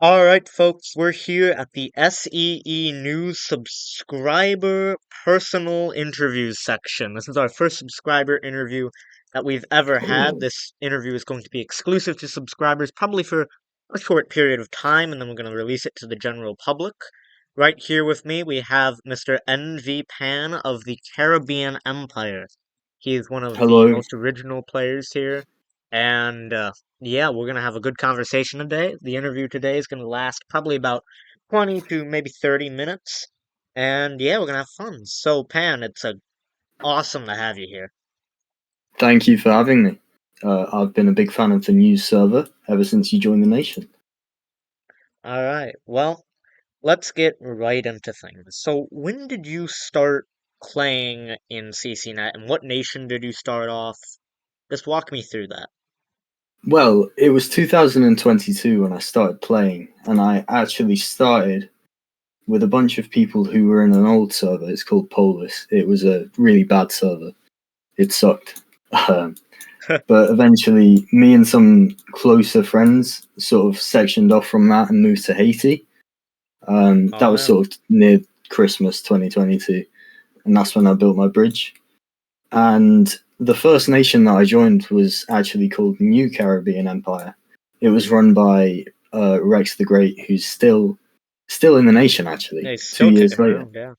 All right, folks, we're here at the S.E.E. News subscriber personal interviews section. This is our first subscriber interview that we've ever had. Oh, This interview is going to be exclusive to subscribers, probably for a short period of time, and then we're going to release it to the general public. Right here with me, we have Mr. MVPan of the Caribbean Empire. He is one of the hello. most original players here, and yeah, we're gonna have a good conversation today. The interview today is gonna last probably about 20 to maybe 30 minutes. And yeah, we're gonna have fun. So, Pan, it's awesome to have you here. Thank you for having me. I've been a big fan of the news server ever since you joined the nation. All right. Well, let's get right into things. So, when did you start playing in CCNet, and what nation did you start off? Just walk me through that. Well, it was 2022 when I started playing, and I actually started with a bunch of people who were in an old server. It's called Polis. It was a really bad server. It sucked. Um, but eventually, me and some closer friends sort of sectioned off from that and moved to Haiti. Oh That was man. sort of near Christmas 2022, and that's when I built my bridge. And the first nation that I joined was actually called New Caribbean Empire. It was run by Rex the Great, who's still in the nation Yeah, actually. he's Two still years kicking later. around,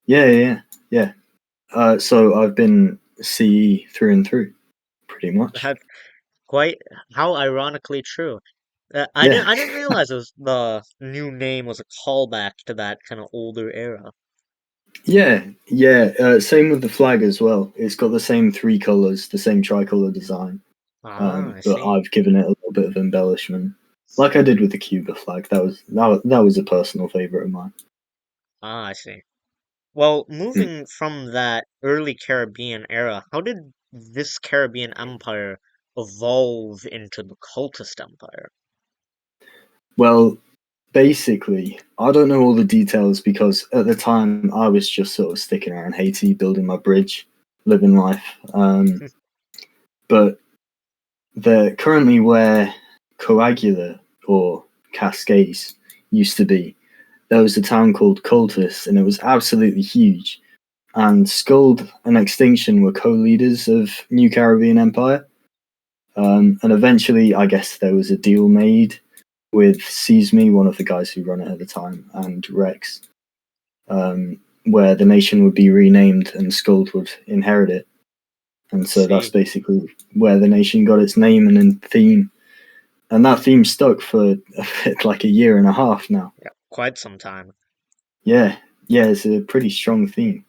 yeah. Yeah. So I've been CE through and through, pretty much. That's quite how ironically true. Yeah, I didn't realize it was the new name was a callback to that kind of older era. yeah. Same with the flag as well. It's got the same three colors, the same tricolor design. Ah, I But see. I've given it a little bit of embellishment, like I did with the Cuba flag. That was a personal favorite of mine. Ah, I see. Well, Hmm. moving from that early Caribbean era, how did this Caribbean empire evolve into the cultist empire? Well, basically, I don't know all the details because at the time I was just sort of sticking around Haiti, building my bridge, living life. But they're currently where Coagula or Cascais used to be. There was a town called Cultus, and it was absolutely huge. And Skuld and Extinction were co-leaders of New Caribbean Empire. And eventually, I guess there was a deal made with S.E.E, one of the guys who run it at the time, and Rex, where the nation would be renamed and Skuld would inherit it. And so that's See, basically where the nation got its name and theme. And that theme stuck for like a year and a half now. yeah, quite some time. Yeah, yeah, it's a pretty strong theme.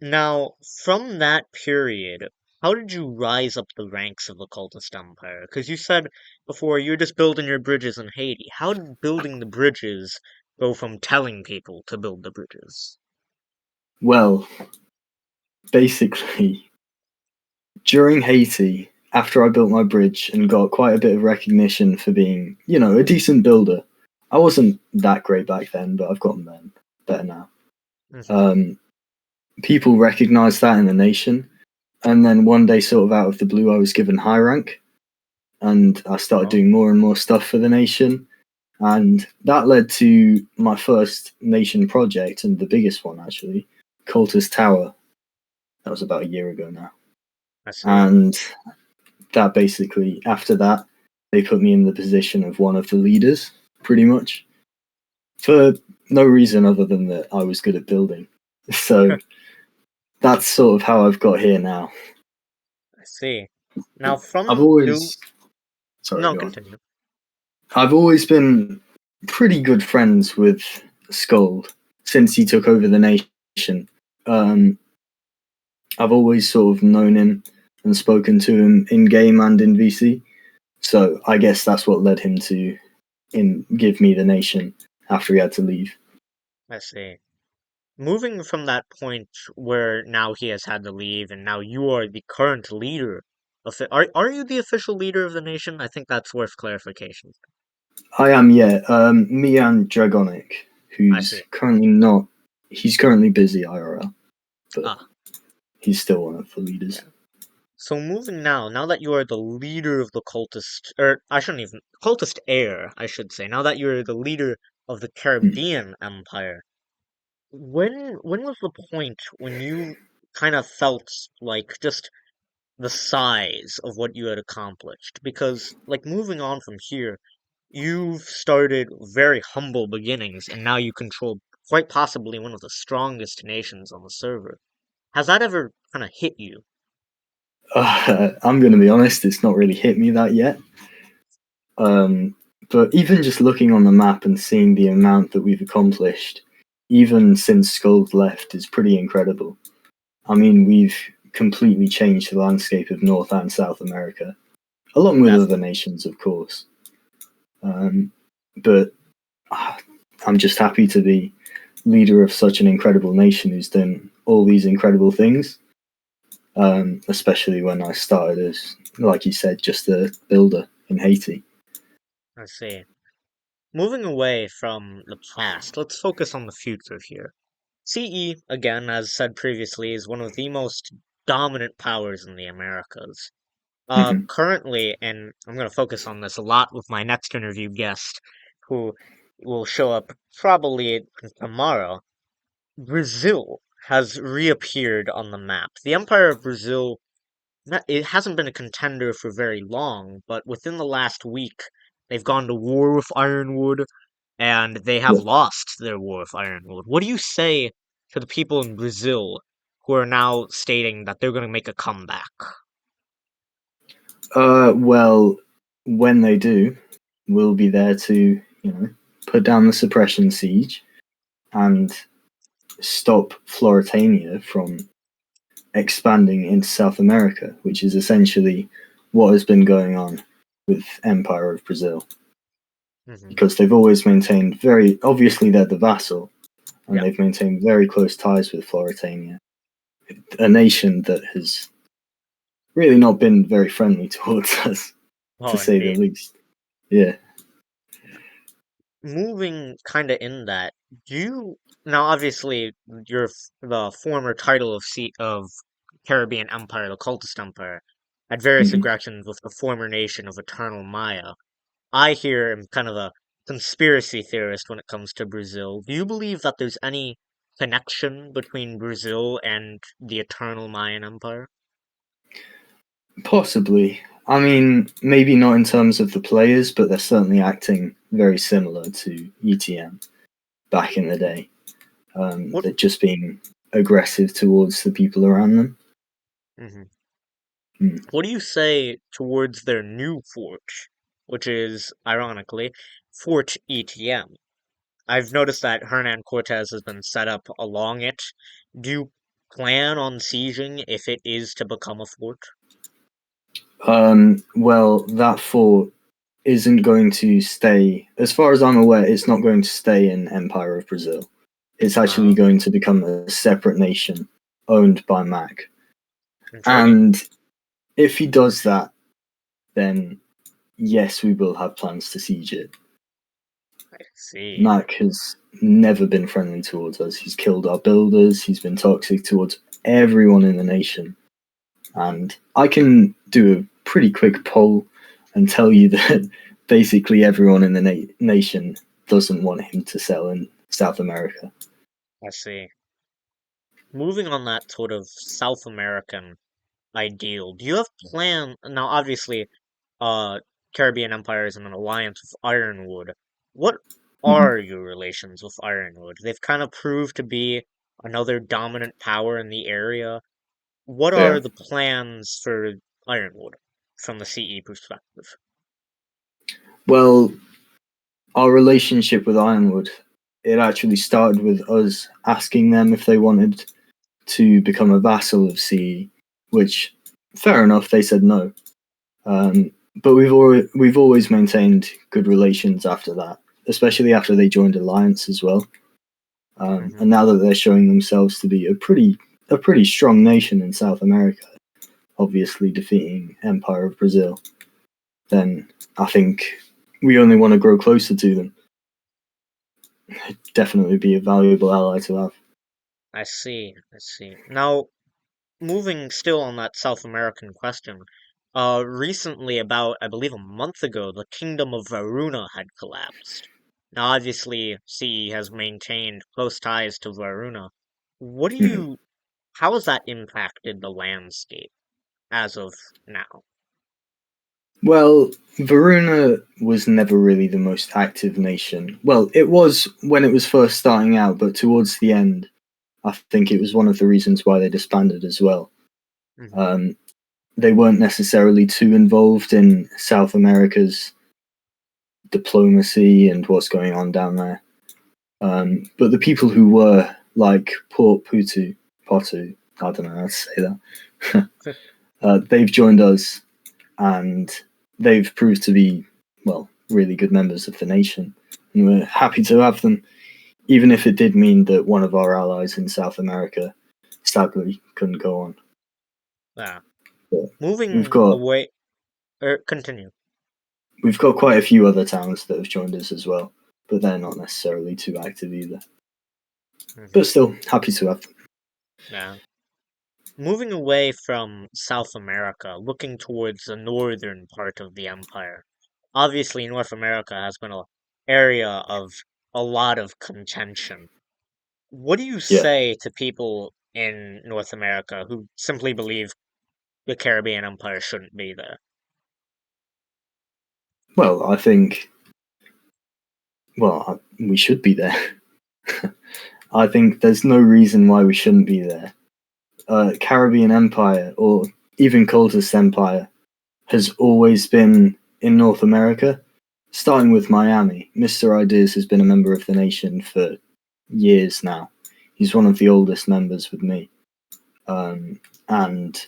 Now, from that period, how did you rise up the ranks of the cultist empire? Because you said before you were just building your bridges in Haiti. How did building the bridges go from telling people to build the bridges? Well, basically, during Haiti, after I built my bridge and got quite a bit of recognition for being, a decent builder, I wasn't that great back then, but I've gotten better now. Hmm. Um, People recognized that in the nation. And then one day, sort of out of the blue, I was given high rank and I started Oh, doing more and more stuff for the nation. And that led to my first nation project and the biggest one, actually, Coulter's Tower. That was about a year ago now. I see. And that basically, after that, they put me in the position of one of the leaders, pretty much, for no reason other than that I was good at building. So that's sort of how I've got here now. I see. Now, I've from build, always, sorry, no, go on. continue. I've always been pretty good friends with Skuld since he took over the nation. Um, I've always sort of known him and spoken to him in game and in VC. So I guess that's what led him to give me the nation after he had to leave. I see. Moving from that point where now he has had to leave and now you are the current leader of it. Are you the official leader of the nation? I think that's worth clarification. I am, yeah. Mian Dragonic, I see. who's currently not. He's currently busy IRL, but Ah, he's still one of the leaders. yeah. So moving now that you are the leader of the cultist, or I shouldn't even, cultist heir, I should say, now that you're the leader of the Hmm. Caribbean Empire, when was the point when you kind of felt like just the size of what you had accomplished? Because, like, moving on from here, you've started very humble beginnings, and now you control quite possibly one of the strongest nations on the server. Has that ever kind of hit you? I'm going to be honest, it's not really hit me that yet. Um, but even just looking on the map and seeing the amount that we've accomplished, even since Skulls left, is pretty incredible. I mean, we've completely changed the landscape of North and South America, along with other Definitely. nations, of course. Um, but ah, I'm just happy to be leader of such an incredible nation who's done all these incredible things. Especially when I started as, like you said, just a builder in Haiti. I see. Moving away from the past, let's focus on the future here. CE, again, as said previously, is one of the most dominant powers in the Americas. Mhm. Currently, and I'm going to focus on this a lot with my next interview guest, who will show up probably tomorrow. Brazil has reappeared on the map. The Empire of Brazil, it hasn't been a contender for very long, but within the last week, they've gone to war with Ironwood, and they have Yeah. lost their war with Ironwood. What do you say to the people in Brazil who are now stating that they're going to make a comeback? Well, when they do, we'll be there to, put down the suppression siege and stop Floritania from expanding into South America, which is essentially what has been going on with Empire of Brazil. Hmm. Because they've always maintained very obviously they're the vassal, and Yeah. they've maintained very close ties with Floritania, a nation that has really not been very friendly towards us, to Oh, say the indeed. least. Yeah. Moving kind of in that, do you now obviously the former title of seat of Caribbean Empire, the Cultist Empire, had various Mhm. aggressions with the former nation of Eternal Maya. I here am kind of a conspiracy theorist when it comes to Brazil. Do you believe that there's any connection between Brazil and the Eternal Mayan Empire? Possibly. I mean, maybe not in terms of the players, but they're certainly acting very similar to ETM back in the day. What? They're just being aggressive towards the people around them. Mhm. Mm. What do you say towards their new fort, which is, ironically, Fort ETM? I've noticed that Hernan Cortez has been set up along it. Do you plan on sieging if it is to become a fort? Well, that fort isn't going to stay, as far as I'm aware, it's not going to stay in Empire of Brazil. It's actually Uh-huh. going to become a separate nation owned by Mac. Intriguing. And if he does that, then yes, we will have plans to siege it. I see. Mac has never been friendly towards us. He's killed our builders. He's been toxic towards everyone in the nation. And I can do a pretty quick poll and tell you that basically everyone in the nation doesn't want him to sell in South America. I see. Moving on that sort of South American ideal, do you have plan now obviously uh Caribbean Empire is in an alliance with Ironwood. What Mhm. are your relations with Ironwood? They've kind of proved to be another dominant power in the area. What Yeah. are the plans for Ironwood from the CE perspective? Well, our relationship with Ironwood, it actually started with us asking them if they wanted to become a vassal of CE, which, fair enough, they said no. But we've always maintained good relations after that, especially after they joined Alliance as well. Hmm. And now that they're showing themselves to be a pretty strong nation in South America, obviously defeating Empire of Brazil, then I think we only want to grow closer to them. Definitely be a valuable ally to have. I see, I see. Now, moving still on that South American question, recently, about I believe a month ago, the Kingdom of Varuna had collapsed. Now, obviously, CE has maintained close ties to Varuna. What do Mhm. you, how has that impacted the landscape as of now? Well, Varuna was never really the most active nation. Well, it was when it was first starting out, but towards the end, I think it was one of the reasons why they disbanded as well. Hmm. Um, they weren't necessarily too involved in South America's diplomacy and what's going on down there. But the people who were, like Port Putu, Potu, I don't know how to say that, they've joined us and they've proved to be, well, really good members of the nation. And we're happy to have them, even if it did mean that one of our allies in South America sadly couldn't go on. Yeah. But we've Moving got away, or continue. we've got quite a few other towns that have joined us as well, but they're not necessarily too active either. Hmm. But still, happy to have them. Yeah. Moving away from South America, looking towards the northern part of the empire. Obviously, North America has been an area of a lot of contention. What do you Yeah. say to people in North America who simply believe the Caribbean empire shouldn't be there? Well, I think we should be there. I think there's no reason why we shouldn't be there. Caribbean Empire, or even Cultist Empire, has always been in North America, starting with Miami. Mr. Ideas has been a member of the nation for years now. He's one of the oldest members with me. And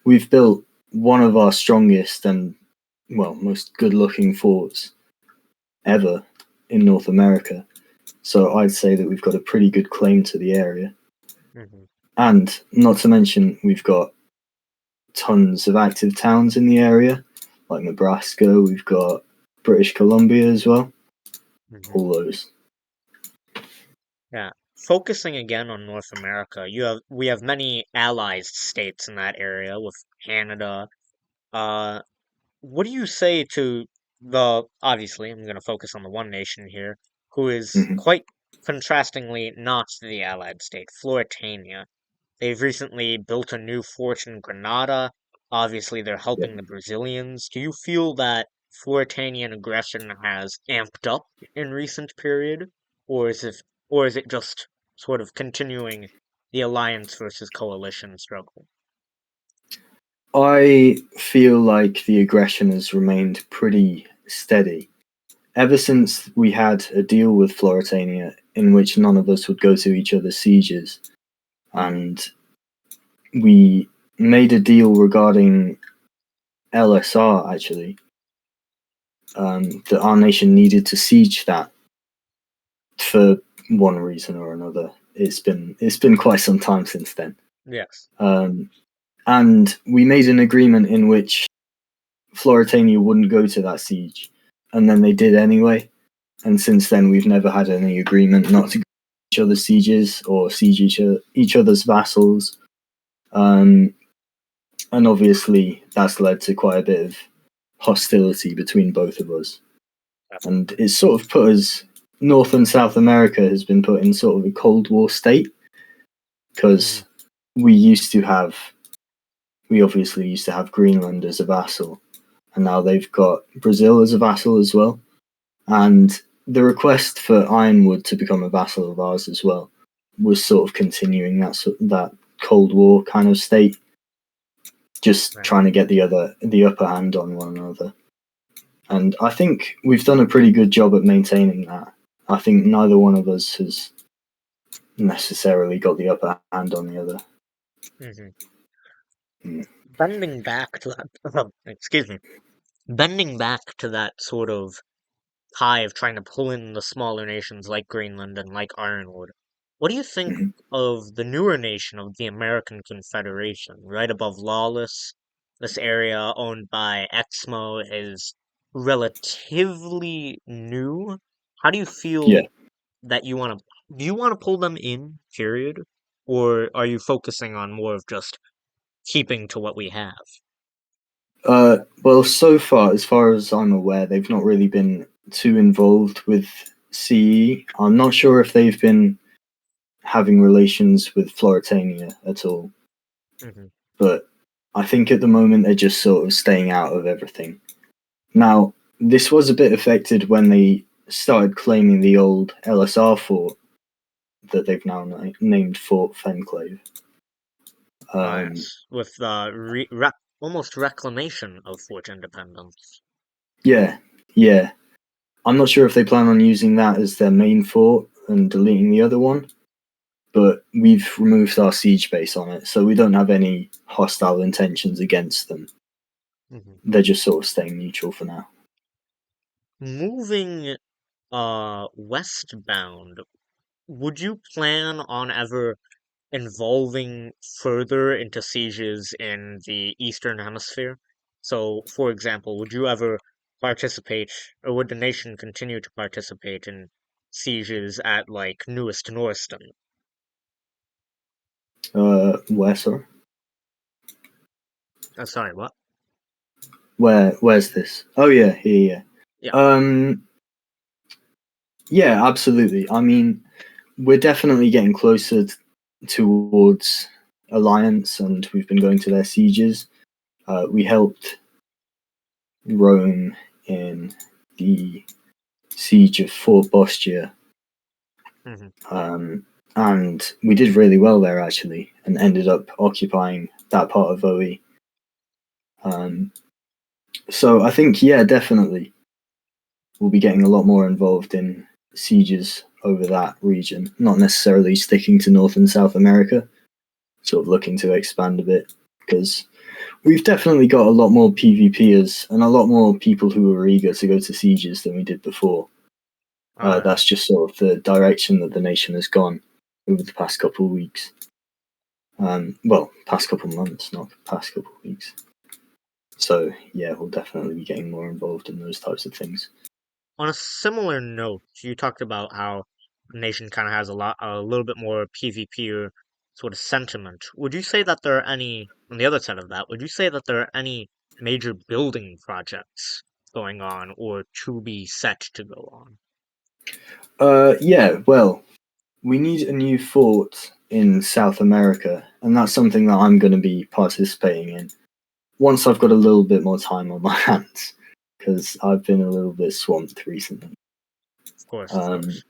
we've built one of our strongest and, well, most good looking forts ever in North America. So I'd say that we've got a pretty good claim to the area. Hmm. And not to mention, we've got tons of active towns in the area, like Nebraska. We've got British Columbia as well. Hmm. All those. Yeah. Focusing again on North America, we have many allied states in that area with Canada. Uh, what do you say to the, obviously, I'm going to focus on the one nation here, who is Hmm. quite contrastingly not the allied state, Floritania. They've recently built a new fort in Grenada. Obviously, they're Yeah. helping the Brazilians. Do you feel that Floritanian aggression has amped up in recent period, or is it just sort of continuing the alliance versus coalition struggle? I feel like the aggression has remained pretty steady ever since we had a deal with Floritania in which none of us would go to each other's sieges, and we made a deal regarding LSR actually, that our nation needed to siege that for one reason or another. It's been quite some time since then, Yes. um, and we made an agreement in which Floritania wouldn't go to that siege, and then they did anyway. And since then, we've never had any agreement not to go to each other's sieges or siege each other's vassals. Um, and obviously, that's led to quite a bit of hostility between both of us. And it's sort of put us, North and South America has been put in sort of a Cold War state Hmm. because we used to have, we obviously used to have Greenland as a vassal, and now they've got Brazil as a vassal as well. And the request for Ironwood to become a vassal of ours as well was sort of continuing that Cold War kind of state, just Right. trying to get the upper hand on one another. And I think we've done a pretty good job at maintaining that. I think neither one of us has necessarily got the upper hand on the other. Hmm. Mm. Bending back to that, excuse me, bending back to that sort of tie of trying to pull in the smaller nations like Greenland and like Ironwood. What do you think Mhm. of the newer nation of the American Confederation, right above Lawless? This area owned by Exmo is relatively new. How do you Yeah. feel that do you want to pull them in, period? Or are you focusing on more of just keeping to what we have. Well, so far, as far as I'm aware, they've not really been too involved with CE. I'm not sure if they've been having relations with Floritania at all, Hmm. but I think at the moment they're just sort of staying out of everything. Now, this was a bit affected when they started claiming the old LSR fort that they've now named Fort Fenclave. Oh Um, yes, with the almost reclamation of Fort Independence. yeah, yeah. I'm not sure if they plan on using that as their main fort and deleting the other one, but we've removed our siege base on it, so we don't have any hostile intentions against them. Hmm. They're just sort of staying neutral for now. Moving westbound, would you plan on ever involving further into sieges in the Eastern Hemisphere? So, for example, would you ever participate, or would the nation continue to participate in sieges at like newest Norriston? Where, sorry? Sorry, what? Where's this? Oh yeah, here, Yeah. yeah. Yeah, absolutely. I mean, we're definitely getting closer towards alliance, and we've been going to their sieges. We helped Rome in the siege of Fort Bostia, Hmm. um, and we did really well there actually, and ended up occupying that part of OE. Um, so I think, yeah, definitely we'll be getting a lot more involved in sieges over that region, not necessarily sticking to North and South America, sort of looking to expand a bit because we've definitely got a lot more PvPers and a lot more people who are eager to go to sieges than we did before. Uh, That's just sort of the direction that the nation has gone over the past couple of weeks. Well, past couple of months, not past couple of weeks. So yeah, we'll definitely be getting more involved in those types of things. on a similar note, you talked about how the nation kind of has a little bit more PvP or sort of sentiment. Would you say that there are any, on the other side of that, would you say that there are any major building projects going on or to be set to go on? Yeah, well, we need a new fort in South America, and that's something that I'm going to be participating in once I've got a little bit more time on my hands, because I've been a little bit swamped recently. Of course, of Um, course.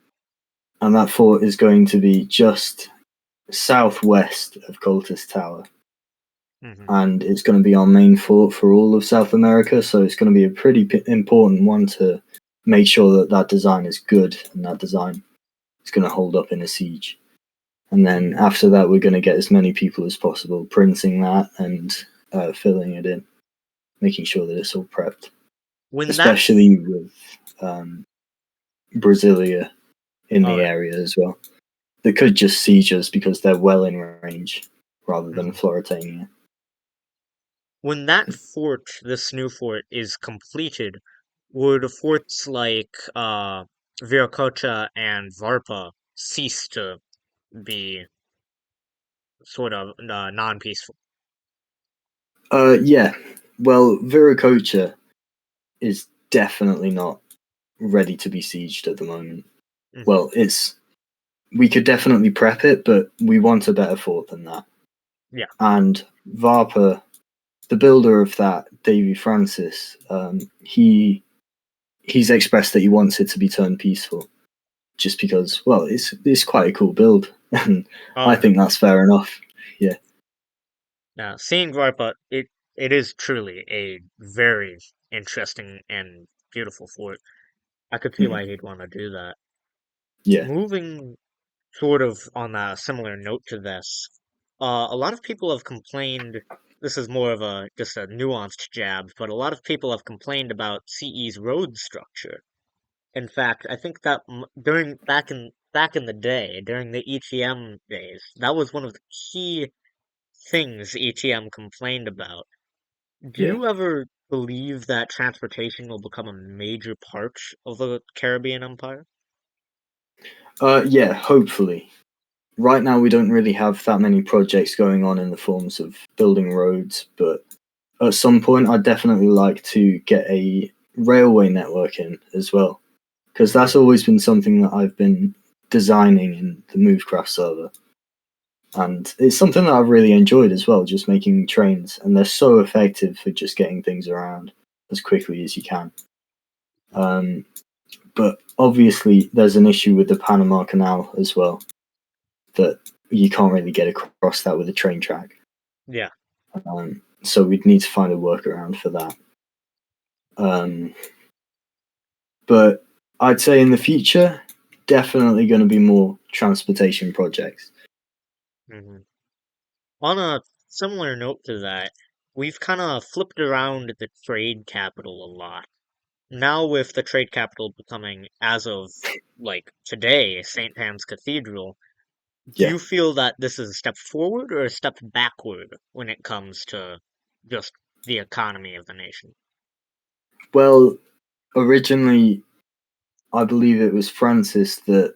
and that fort is going to be just southwest of Cultus Tower, Hmm. and it's going to be our main fort for all of South America. So it's going to be a pretty important one to make sure that that design is good and that design is going to hold up in a siege. And then after that, we're going to get as many people as possible printing that and filling it in, making sure that it's all prepped, When that, especially with um, Brasilia in all the right. area as well. They could just siege us because they're well in range rather than Mhm. Floritania. When that fort, this new fort, is completed, would forts like Viracocha and Varpa cease to be sort of non-peaceful? Yeah, well, Viracocha is definitely not ready to be sieged at the moment. Hmm. Well, it's we could definitely prep it, but we want a better fort than that. Yeah. And Varpa, the builder of that, Davy Francis, he's expressed that he wants it to be turned peaceful, just because, well, it's quite a cool build, and Oh I yeah. think that's fair enough. Yeah. Now, seeing Varpa, it is truly a very interesting and beautiful fort. I could see Mhm. why he'd want to do that. Yeah. Moving sort of on a similar note to this, a lot of people have complained. This is more of a just a nuanced jab, but a lot of people have complained about CE's road structure. In fact, I think that during back in the day, during the ETM days, that was one of the key things ETM complained about. Do Yeah. you ever believe that transportation will become a major part of the Caribbean Empire? Yeah. Hopefully, right now we don't really have that many projects going on in the forms of building roads, but at some point I'd definitely like to get a railway network in as well, because that's Hmm. always been something that I've been designing in the Movecraft server. And it's something that I've really enjoyed as well, just making trains, and they're so effective for just getting things around as quickly as you can. Um, but obviously, there's an issue with the Panama Canal as well, that you can't really get across that with a train track. Yeah. So we'd need to find a workaround for that. Um, but I'd say in the future, definitely going to be more transportation projects. Hmm. On a similar note to that, we've kind of flipped around the trade capital a lot. Now with the trade capital becoming, as of like today, St. Anne's Cathedral, do Yeah. you feel that this is a step forward or a step backward when it comes to just the economy of the nation? Well, originally, I believe it was Francis that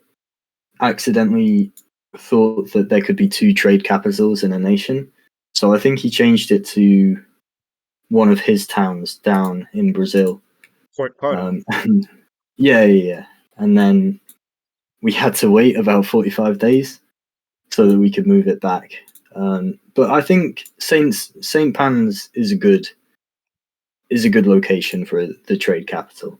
accidentally thought that there could be two trade capitals in a nation. So I think he changed it to one of his towns down in Brazil. Port Cardinal. And yeah, yeah, yeah. And then we had to wait about 45 days so that Ooh. we could move it back. But I think Saint Pan's is a good location for the trade capital.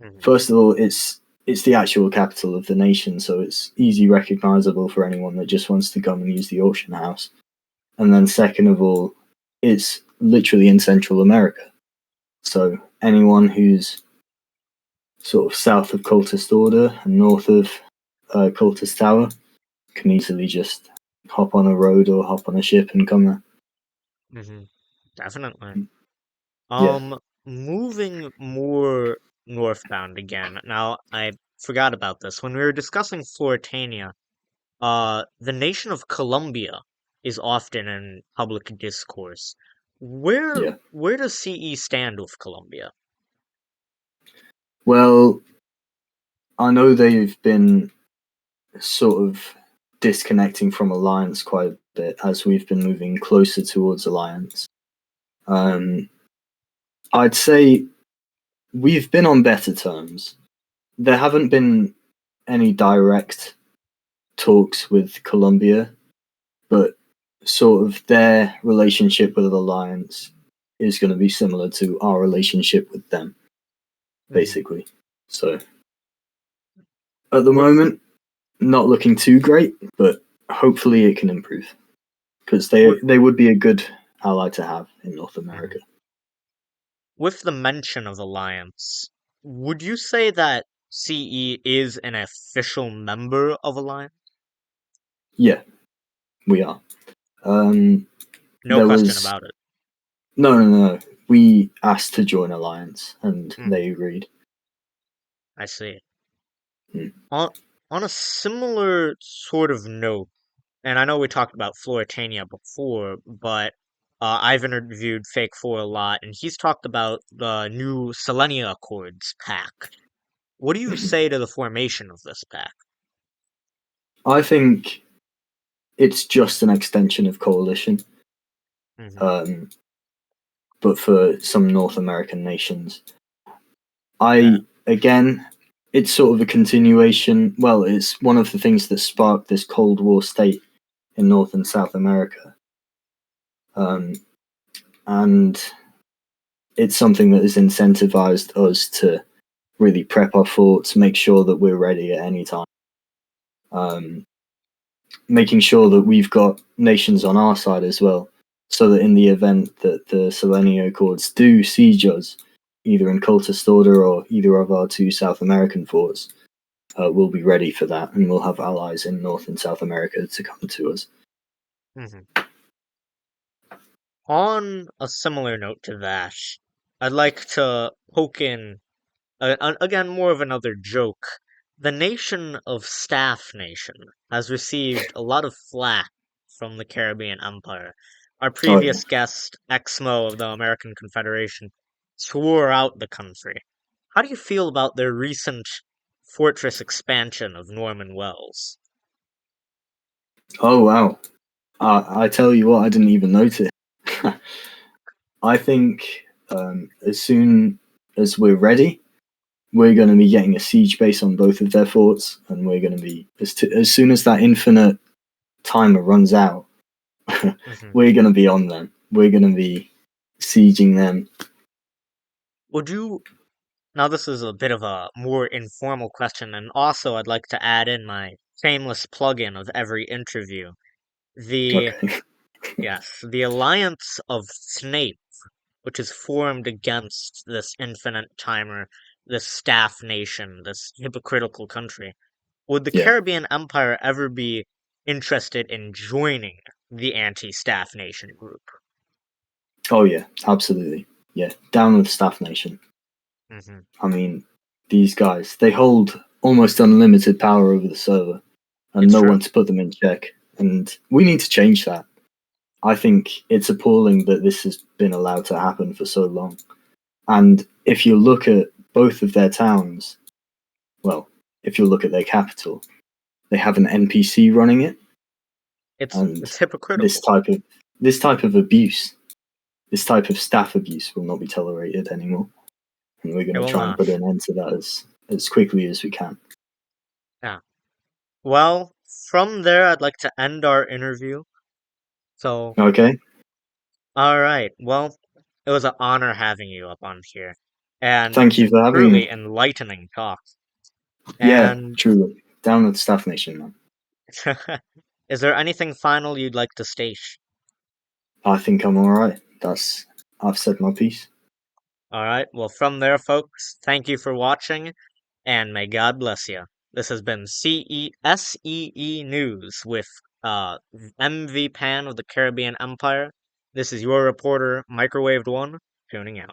Hmm. First of all, it's the actual capital of the nation, so it's easy recognizable for anyone that just wants to come and use the auction house. And then second of all, it's literally in Central America. So anyone who's sort of south of Cultist Order and north of Cultist Tower can easily just hop on a road or hop on a ship and come there. Hmm. Definitely. Yeah, Moving more northbound again. Now, I forgot about this. When we were discussing Floritania, the nation of Colombia is often in public discourse. yeah. Where does CE stand with Colombia? Well, I know they've been sort of disconnecting from Alliance quite a bit as we've been moving closer towards Alliance. Um, I'd say we've been on better terms. There haven't been any direct talks with Colombia, but sort of their relationship with Alliance is going to be similar to our relationship with them, Hmm. basically. So at the With moment, not looking too great, but hopefully it can improve because with they would be a good ally to have in North America. mhm. With the mention of alliance, would you say that CE is an official member of alliance? Yeah, we are. Um, No there question was about it. no. We asked to join Alliance, and Hmm. they agreed. I see. Hmm. On on a similar sort of note, and I know we talked about Floritania before, but I've interviewed Fake Four a lot, and he's talked about the new Selenia Accords pack. What do you Mhm. say to the formation of this pack? I think it's just an extension of Coalition, Hmm. um, but for some North American nations. Yeah. Again, it's sort of a continuation. Well, it's one of the things that sparked this Cold War state in North and South America. Um, and it's something that has incentivized us to really prep our forts, make sure that we're ready at any time, um, making sure that we've got nations on our side as well, so that in the event that the Selenio Accords do siege us, either in cultist order or either of our two South American forts, we'll be ready for that, and we'll have allies in North and South America to come to us. Hmm. On a similar note to that, I'd like to poke in again, more of another joke. The nation of Staff Nation has received a lot of flack from the Caribbean Empire. Our Oh yeah. previous guest, Exmo of the American Confederation, swore out the country. How do you feel about their recent fortress expansion of Norman Wells? Oh wow! I tell you what, I didn't even notice. I think as soon as we're ready, we're going to be getting a siege base on both of their forts, and we're going to be as soon as that infinite timer runs out, Hmm. we're going to be on them. We're going to be sieging them. Would you Now, this is a bit of a more informal question, and also I'd like to add in my shameless plug-in of every interview. The Okay. Yes, the alliance of Snape, which is formed against this infinite timer, this staff nation, this hypocritical country. Would the Yeah. Caribbean Empire ever be interested in joining the anti-staff nation group? Oh yeah. Absolutely. Yeah. Down with Staff Nation. Hmm. I mean, these guys, they hold almost unlimited power over the server, and It's no true. one to put them in check. And we need to change that. I think it's appalling that this has been allowed to happen for so long. And if you look at both of their towns, well, if you look at their capital, they have an NPC running it, and It's this hypocritical. type of this type of abuse, this type of staff abuse will not be tolerated anymore. And we're going It to will try and not. put an end to that as quickly as we can. Yeah. Well, from there, I'd like to end our interview. So, Okay. all right. Well, it was an honor having you up on here, and Thank you for having truly me. enlightening talk. Yeah, And truly. Down with Staff Nation, man. is there anything final you'd like to state? I think I'm all right. I've said my piece. All right. Well, from there, folks, thank you for watching, and may God bless you. This has been S.E.E. News with MVPan of the Caribbean Empire. This is your reporter, Microwaved One, tuning out.